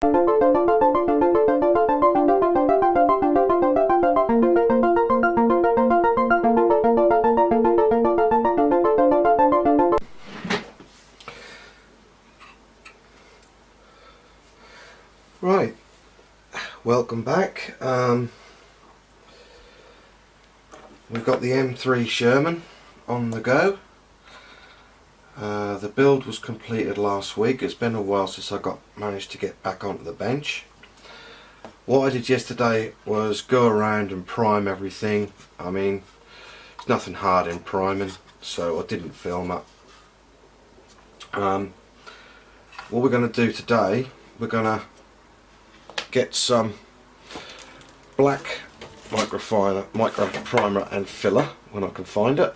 Right, welcome back. We've got the M3 Sherman on the go. The build was completed last week. It's been a while since I managed to get back onto the bench. What I did yesterday was go around and prime everything. I mean, there's nothing hard in priming, so I didn't film it. What we're going to do today, we're going to get some black micro primer and filler when I can find it.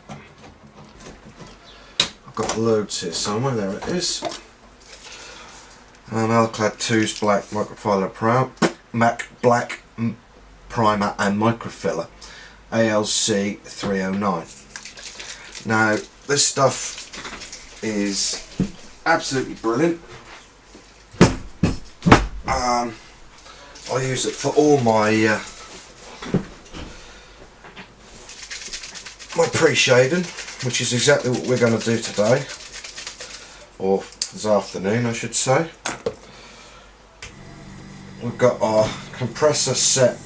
I've got loads here somewhere. There it is. Alclad 2's black microfiber black primer and microfiller, ALC 309. Now this stuff is absolutely brilliant. I use it for all my my pre-shading, which is exactly what we're going to do today, or this afternoon I should say. We've got our compressor set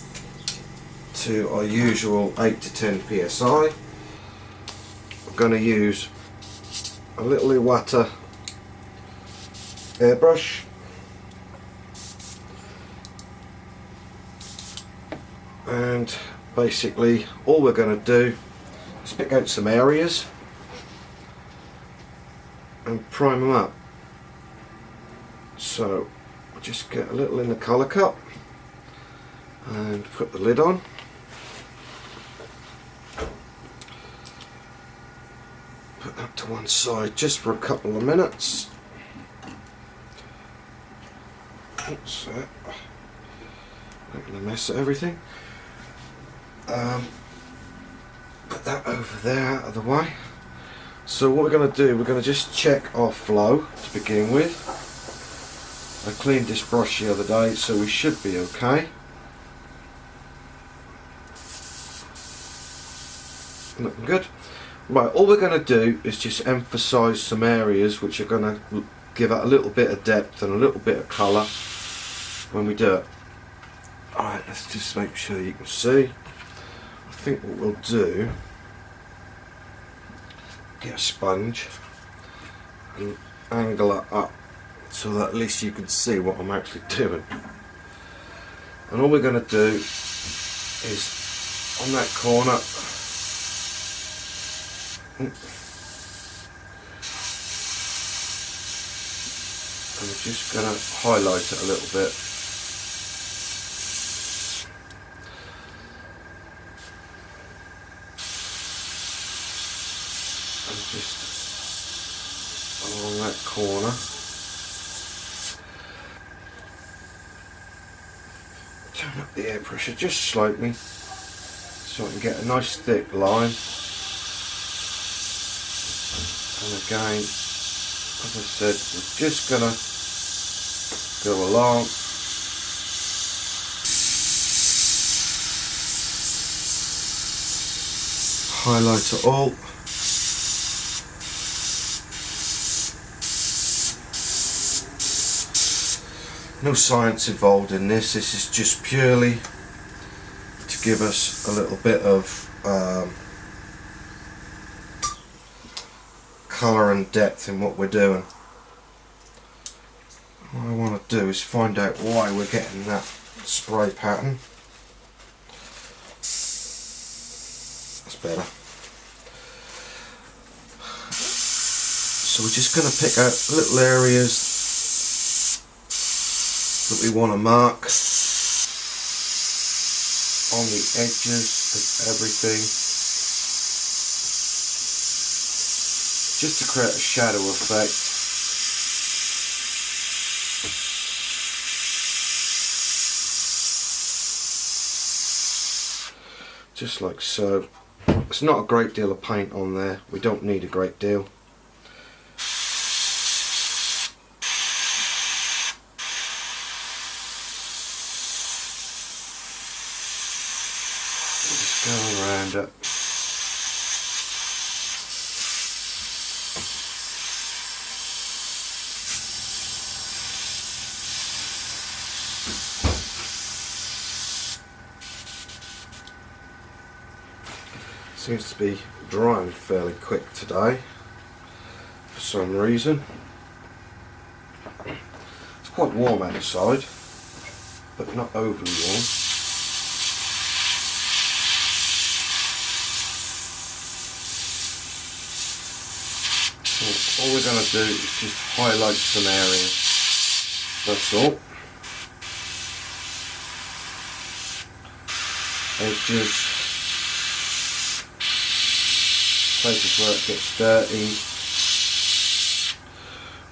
to our usual 8 to 10 psi. We're going to use a little Iwata airbrush, and basically all we're going to do is pick out some areas and prime them up. So I'll just get a little in the colour cup and put the lid on. Put that to one side just for a couple of minutes. Oops, making a mess of everything. Put that over there out of the way. So what we're going to do, we're going to just check our flow to begin with. I cleaned this brush the other day, so we should be okay. Looking good. Right, all we're going to do is just emphasise some areas which are going to give it a little bit of depth and a little bit of colour when we do it. Alright, let's just make sure you can see. I think what we'll do, get a sponge and angle it up so that at least you can see what I'm actually doing. And all we're going to do is on that corner, and we're just going to highlight it a little bit. Just along that corner. Turn up the air pressure just slightly so I can get a nice thick line. And again, as I said, we're just gonna go along. Highlight it all. No science involved in this. This is just purely to give us a little bit of colour and depth in what we're doing. What I want to do is find out why we're getting that spray pattern. That's better. So we're just going to pick out little areas that we want to mark on the edges of everything, just to create a shadow effect. Just like so. It's not a great deal of paint on there, we don't need a great deal. Go around it. Seems to be drying fairly quick today for some reason. It's quite warm outside, but not overly warm. So all we're going to do is just highlight some areas, that's all. Edges, places where it gets dirty,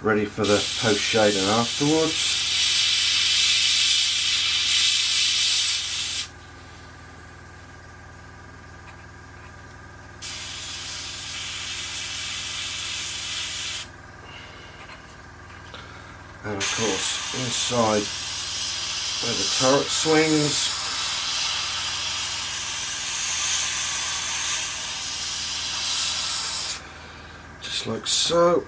ready for the post shading afterwards. And of course inside where the turret swings, just like so.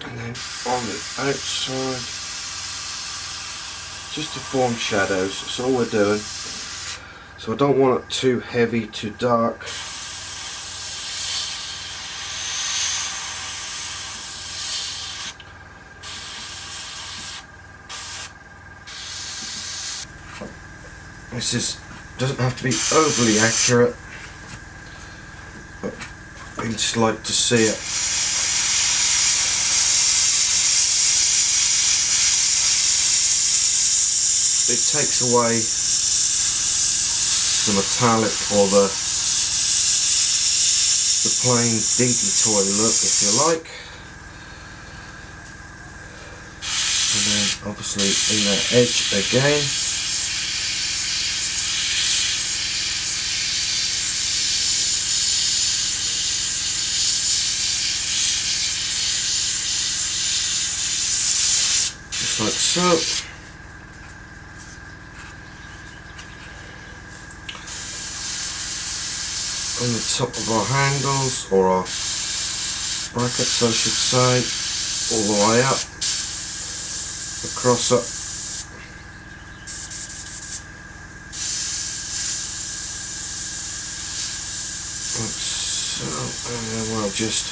And then on the outside, just to form shadows, that's all we're doing. So I don't want it too heavy, too dark. This doesn't have to be overly accurate, but I just like to see it. It takes away the metallic or the plain dinky toy look, if you like. And then obviously in that edge again. Just like so. On the top of our handles, or our brackets I should say, all the way up, across it. Like so, and then we'll just,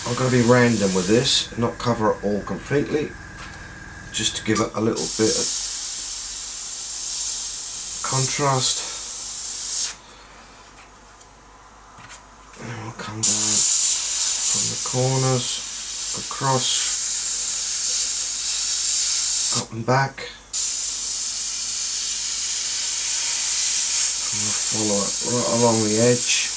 I'm going to be random with this, not cover it all completely, just to give it a little bit of contrast. Come down from the corners, across, up and back, and we'll follow it right along the edge.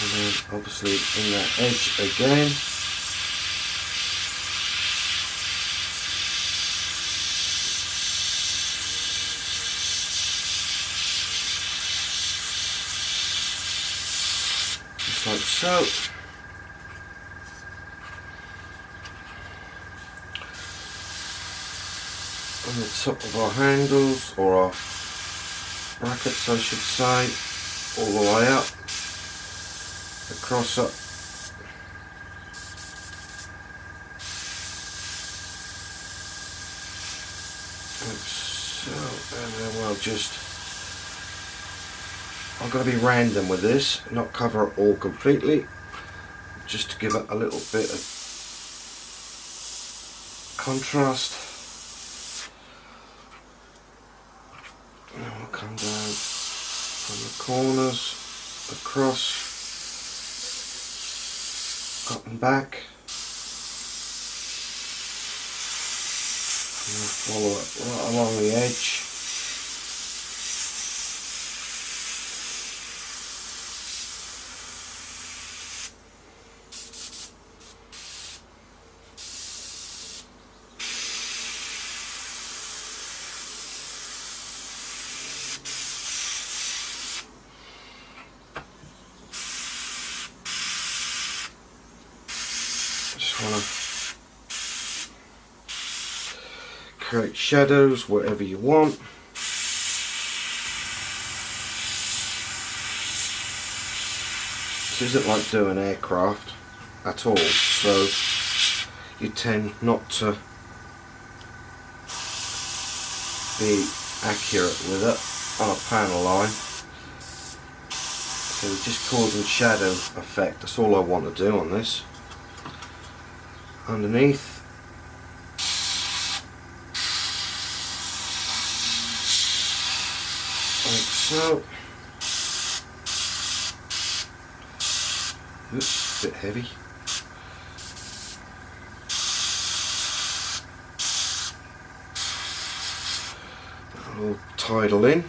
And then obviously in that edge again. Like so. On the top of our handles, or our brackets I should say, all the way up, across it. Like so, and then we'll just, I'm going to be random with this, not cover it all completely, just to give it a little bit of contrast. And we'll come down from the corners, across, up and back. And we'll follow it right along the edge. create shadows wherever you want. This isn't like doing aircraft at all, so you tend not to be accurate with it on a panel line. So we're just causing shadow effect, that's all I want to do on this. Underneath. Like so. Oops, a bit heavy. That'll tidal in.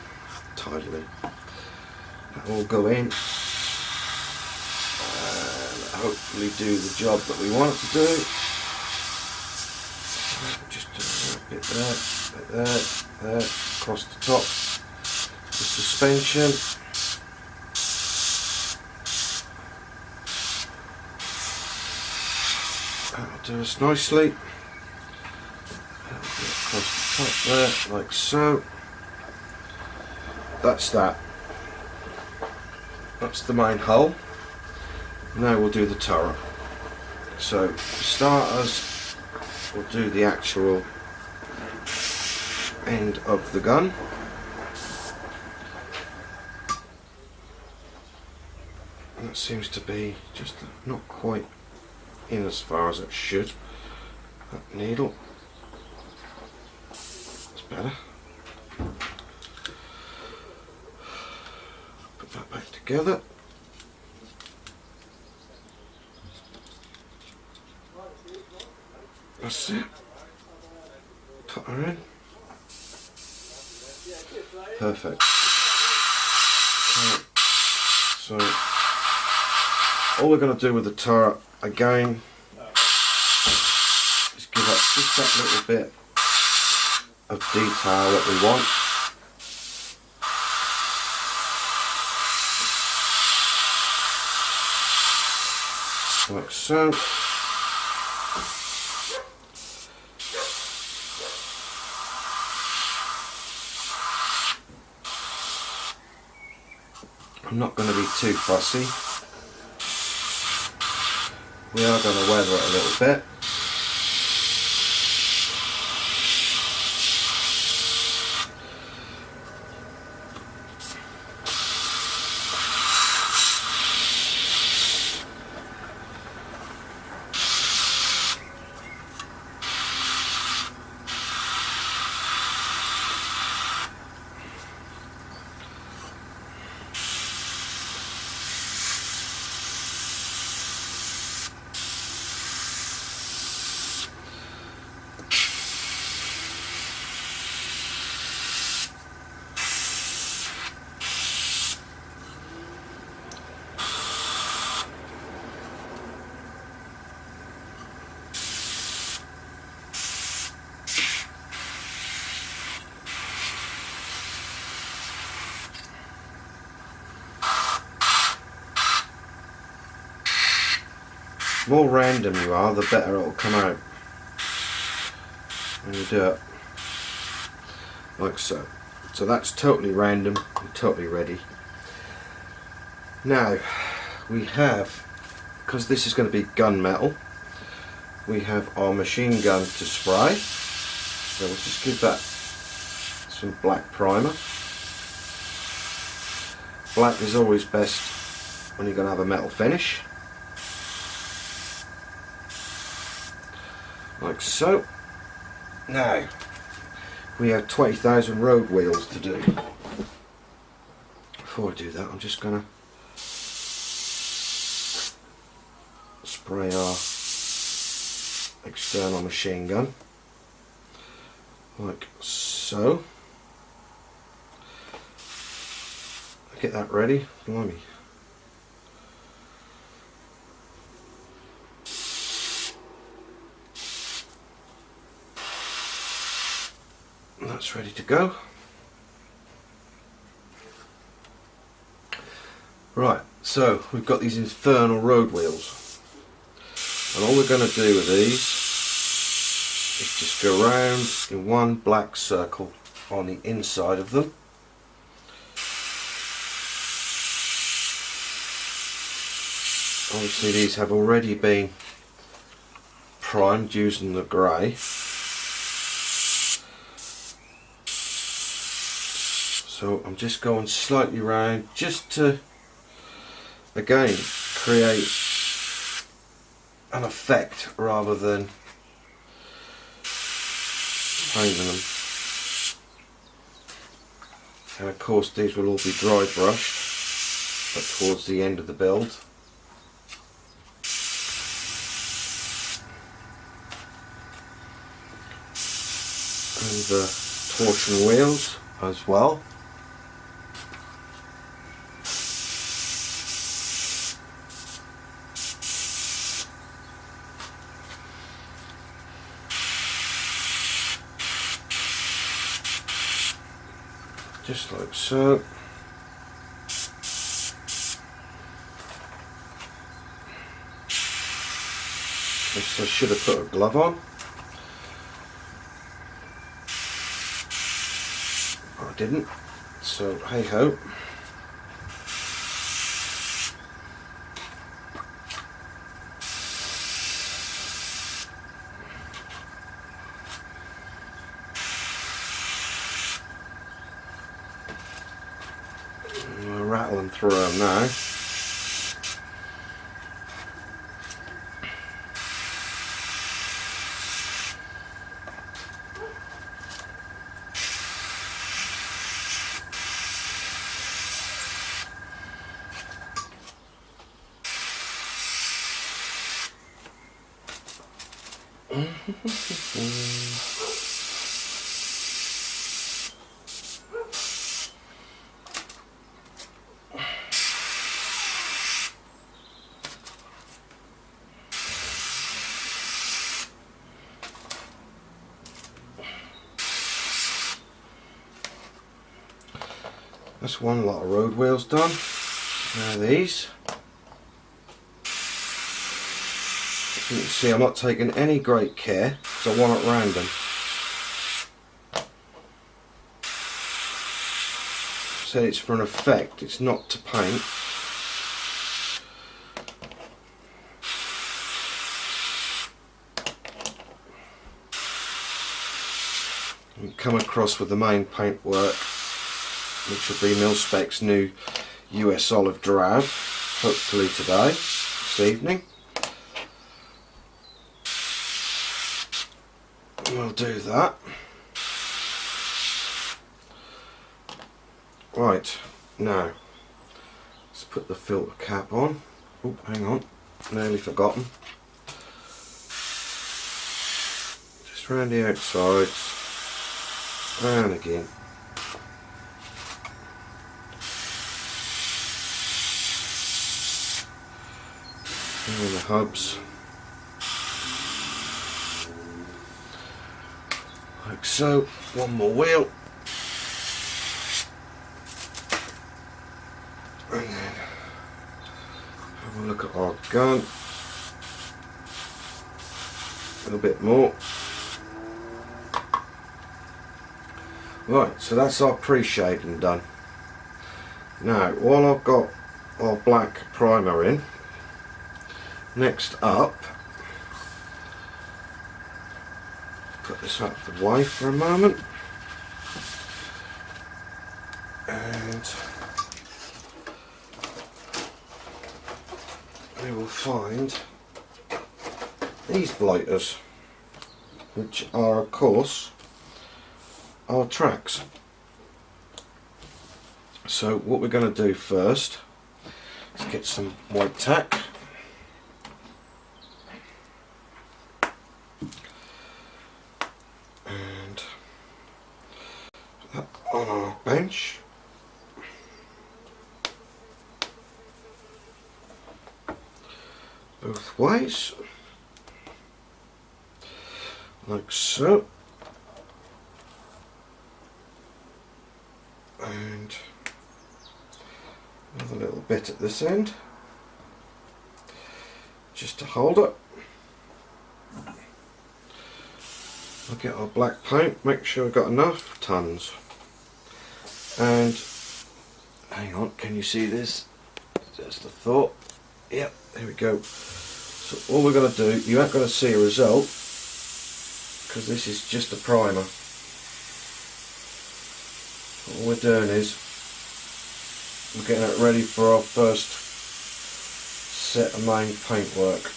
That will go in and hopefully do the job that we want it to do. Just do a bit there, across the top. The suspension. That'll do us nicely. That'll be across the top there, like so. That's that. That's the main hull. Now we'll do the turret. So for starters, we'll do the actual end of the gun. That seems to be just not quite in as far as it should. That needle. That's better. Put that back together. That's it. Put her in. Perfect. Okay. So all we're going to do with the turret again is give it just that little bit of detail that we want. Like so. I'm not going to be too fussy. We are going to weather it a little bit. The more random you are, the better it'll come out when you do it, like so. So that's totally random and totally ready. Now we have, because this is going to be gunmetal, we have our machine gun to spray. So we'll just give that some black primer. Black is always best when you're going to have a metal finish. Like so. Now we have 20,000 road wheels to do. Before I do that, I'm just going to spray our external machine gun like so. Get that ready. Blimey. That's ready to go. Right, so we've got these infernal road wheels, and all we're going to do with these is just go around in one black circle on the inside of them. Obviously these have already been primed using the grey. So I'm just going slightly round just to again create an effect rather than painting them. And of course these will all be dry brushed, but towards the end of the build. And the torsion wheels as well. Just like so. Guess I should have put a glove on. I didn't, so hey ho. We're rattling through them now. That's one lot of road wheels done. Now these. As you can see, I'm not taking any great care because I want it random. So it's for an effect, it's not to paint. You come across with the main paintwork, which will be Mil-Spec's new US Olive Drab, hopefully today, this evening. We'll do that. Right, now let's put the filter cap on. Oh, hang on, nearly forgotten. Just round the outsides, and again. And the hubs. Like so. One more wheel. And then have a look at our gun. A little bit more. Right, so that's our pre-shading done. Now, while I've got our black primer in, next up, put this out of the way for a moment, and we will find these blighters, which are of course our tracks. So what we're going to do first is get some white tack. And put that on our bench. Both ways. Like so. And another little bit at this end, just to hold it. I'll get our black paint, make sure we've got enough, tons. And hang on, can you see this? Just a thought. Yep, there we go. So all we're going to do, you aren't going to see a result because this is just a primer. All we're doing is we're getting it ready for our first set of main paintwork.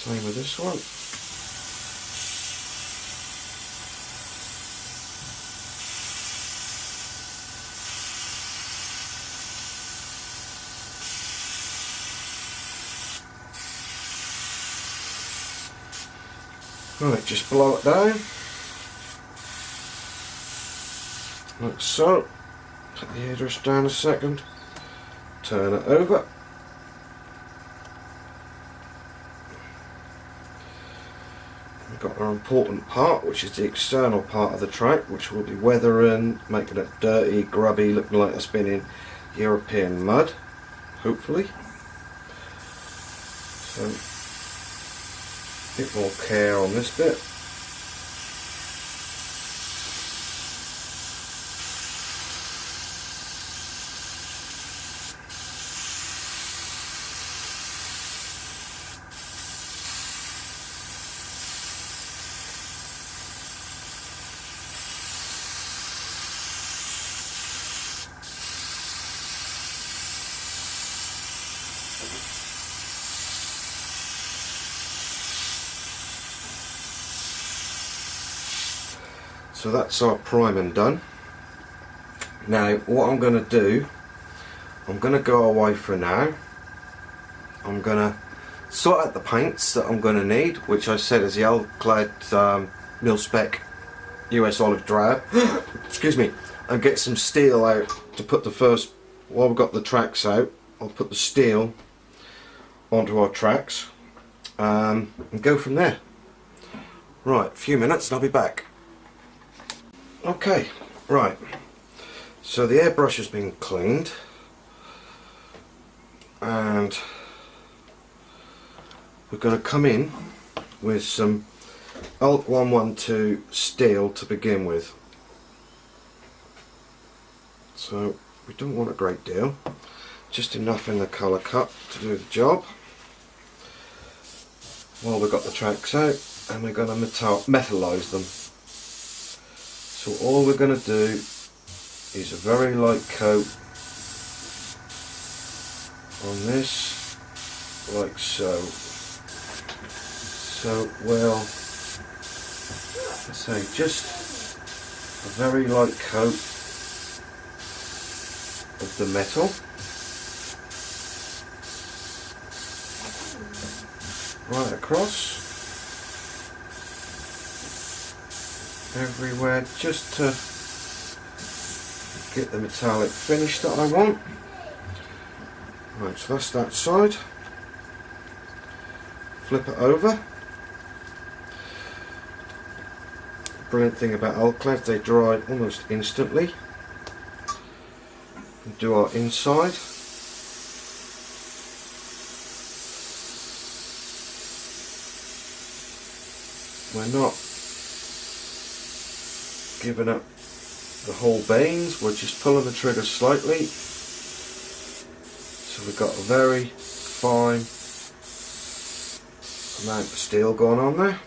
Same with this one. Right, just blow it down, like so. Put the hairdress down a second, turn it over. We've got our important part, which is the external part of the track, which will be weathering, making it dirty, grubby, looking like it's been in European mud, hopefully. So, a bit more care on this bit. So that's our priming done. Now what I'm going to do, I'm going to go away for now. I'm going to sort out the paints that I'm going to need, which I said is the Alclad mil spec US olive drab. Excuse me. And get some steel out to put the first, while we've got the tracks out, I'll put the steel onto our tracks and go from there. Right, a few minutes and I'll be back. Okay, right, so the airbrush has been cleaned and we're going to come in with some Alt 112 steel to begin with. So we don't want a great deal, just enough in the colour cup to do the job while we've got the tracks out, and we're going to metallise them. So all we're going to do is a very light coat on this, like so. So we'll, let's say, just a very light coat of the metal. Right across. Everywhere, just to get the metallic finish that I want. Right, so that's that side. Flip it over. Brilliant thing about Alclad, they dry almost instantly. And do our inside. We're not giving up the whole beans, we're just pulling the trigger slightly, so we've got a very fine amount of steel going on there.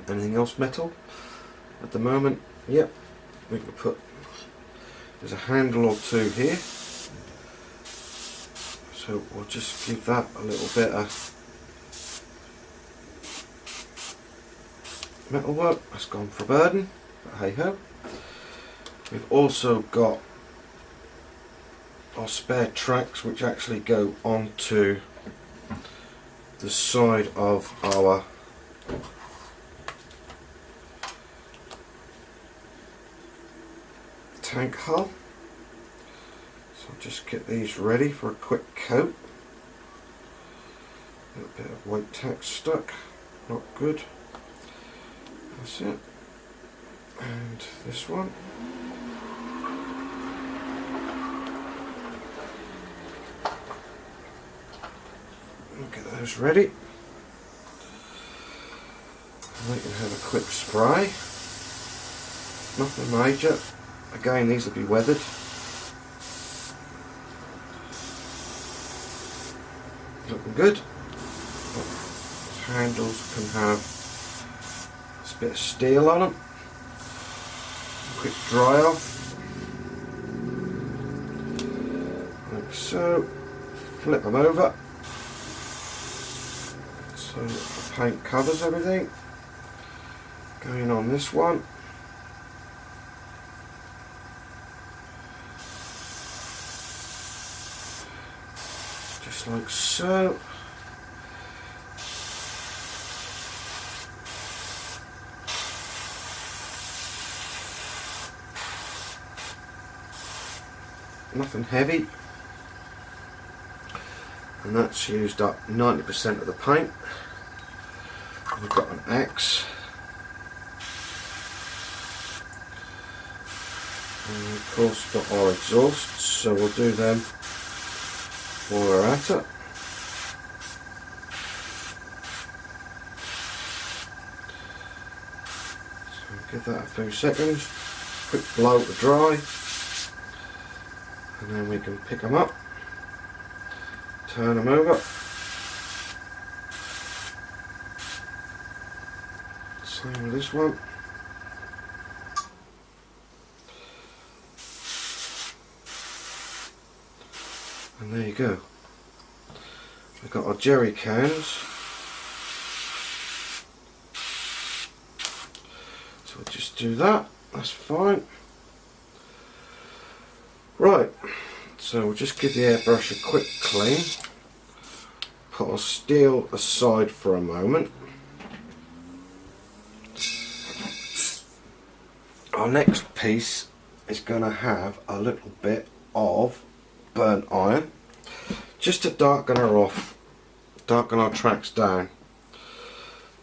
Anything else metal at the moment? Yep, we can put, there's a handle or two here, so we'll just give that a little bit of metalwork. That's gone for a burden, but hey ho. We've also got our spare tracks, which actually go onto the side of our tank hull. So I'll just get these ready for a quick coat. A little bit of white tack stuck, not good. That's it. And this one. goes ready. We can have a quick spray. Nothing major. Again, these will be weathered. Looking good. These handles can have a bit of steel on them. Quick dry off. Like so. Flip them over. So the paint covers everything. Going on this one. Just like so. Nothing heavy. And that's used up 90% of the paint. We've got an axe. And of course got our exhausts, so we'll do them while we're at it. So give that a few seconds, quick blow to dry, and then we can pick them up, turn them over. Same with this one. And there you go. We've got our jerry cans. So we'll just do that. That's fine. Right. So we'll just give the airbrush a quick clean. Put our steel aside for a moment. Our next piece is going to have a little bit of burnt iron, just to darken her off, darken our tracks down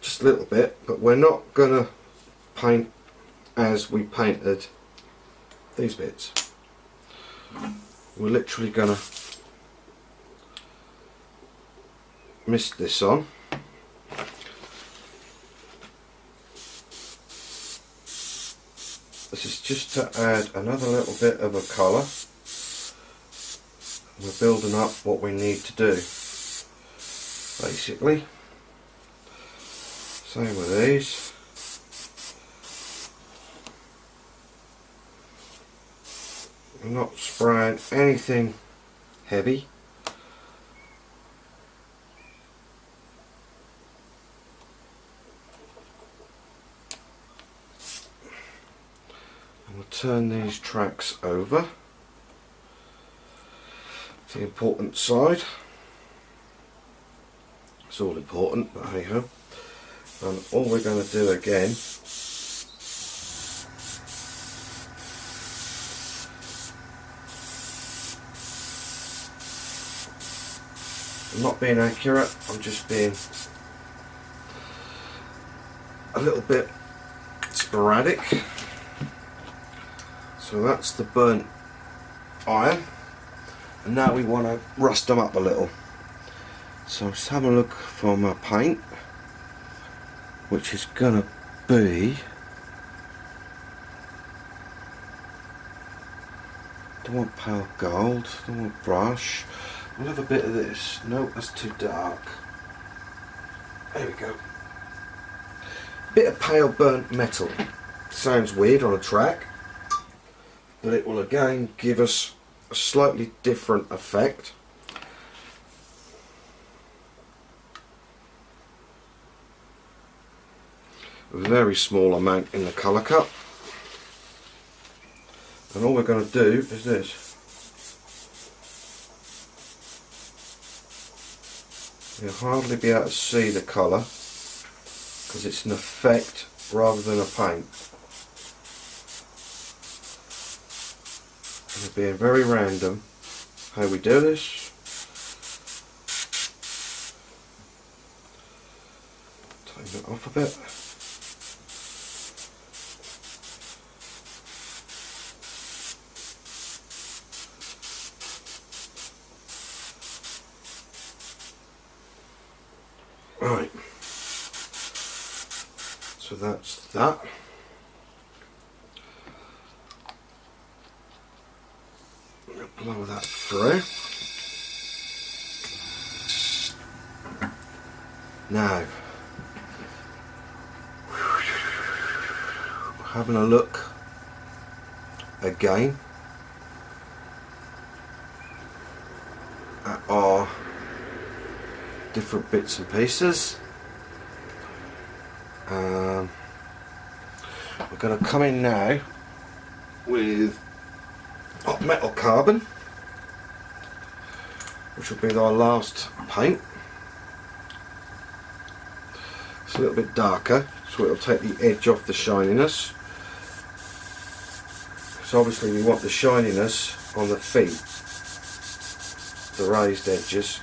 just a little bit, but we're not going to paint as we painted these bits. We're literally going to mist this on. This is just to add another little bit of a colour. We're building up what we need to do, basically. Same with these. I'm not spraying anything heavy. And we'll turn these tracks over. The important side. It's all important, but hey ho. And all we're going to do again I'm not being accurate, I'm just being a little bit sporadic. So that's the burnt iron. And now we want to rust them up a little. So let's have a look for my paint, which is going to be, don't want pale gold, don't want brush, we'll have a bit of this. No, that's too dark. There we go. Bit of pale burnt metal. Sounds weird on a track, but it will again give us a slightly different effect. A very small amount in the colour cup, and all we're going to do is this. You'll hardly be able to see the colour because it's an effect rather than a paint. It's being very random how we do this. Tighten it off a bit. Right, so that's that. Blow that through. Now, having a look again at our different bits and pieces. We're going to come in now with hot metal carbon, which will be our last paint. It's a little bit darker, so it'll take the edge off the shininess. So obviously we want the shininess on the feet, the raised edges,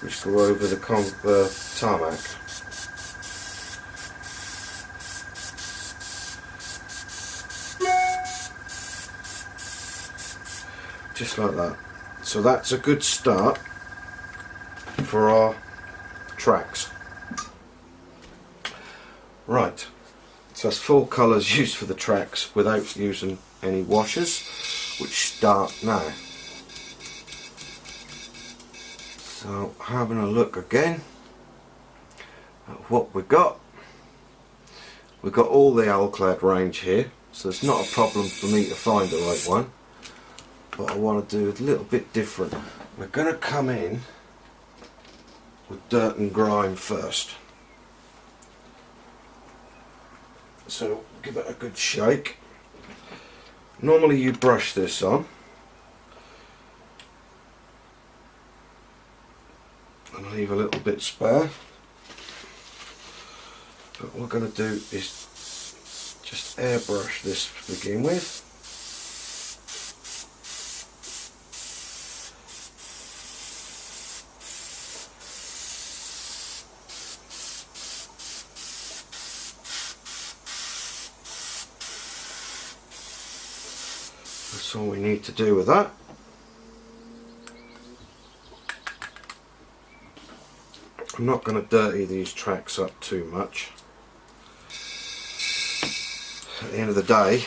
which go over the tarmac. Just like that. So that's a good start for our tracks. Right, so that's 4 colours used for the tracks without using any washers, which start now. So having a look again at what we've got all the Alclad range here, so it's not a problem for me to find the right one, but I want to do it a little bit different. We're going to come in with dirt and grime first. So give it a good shake. Normally you brush this on and leave a little bit spare, but what we're going to do is just airbrush this to begin with. That's all we need to do with that. I'm not going to dirty these tracks up too much. At the end of the day,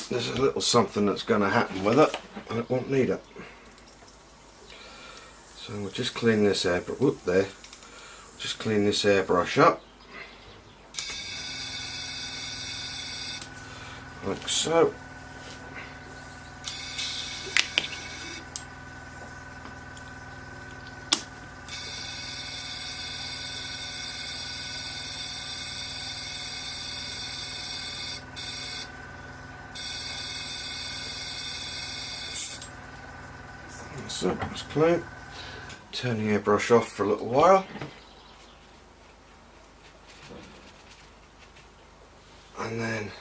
there's a little something that's going to happen with it and it won't need it. So we'll just clean this just clean this airbrush up. Like so. So that's clean. Turn the airbrush off for a little while. And then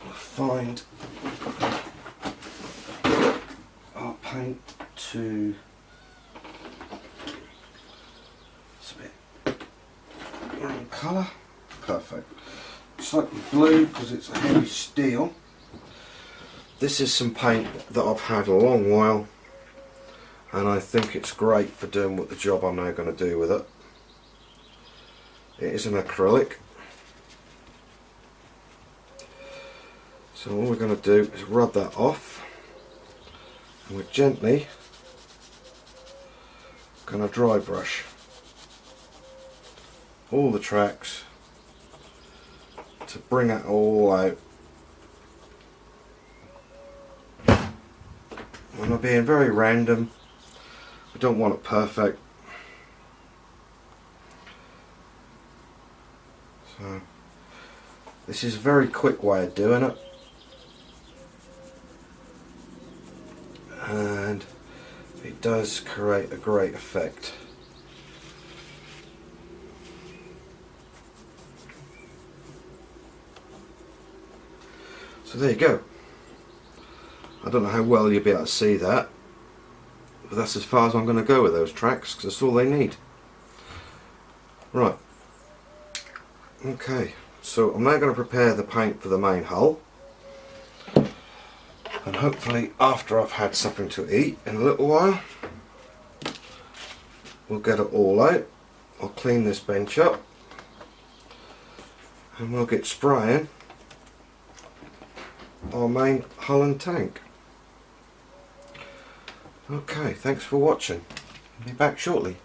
find our paint to it's a bit wrong colour. Perfect. Slightly blue because it's a heavy steel. This is some paint that I've had a long while and I think it's great for doing what the job I'm now going to do with it. It is an acrylic. So all we're going to do is rub that off and we're gently going to dry brush all the tracks to bring it all out. And we're being very random, we don't want it perfect. So this is a very quick way of doing it. And it does create a great effect. So there you go. I don't know how well you'll be able to see that, but that's as far as I'm going to go with those tracks because that's all they need. Right. Okay, so I'm now going to prepare the paint for the main hull. And hopefully after I've had something to eat in a little while, we'll get it all out. I'll clean this bench up and we'll get spraying our main hull and tank. Okay, thanks for watching. I'll be back shortly.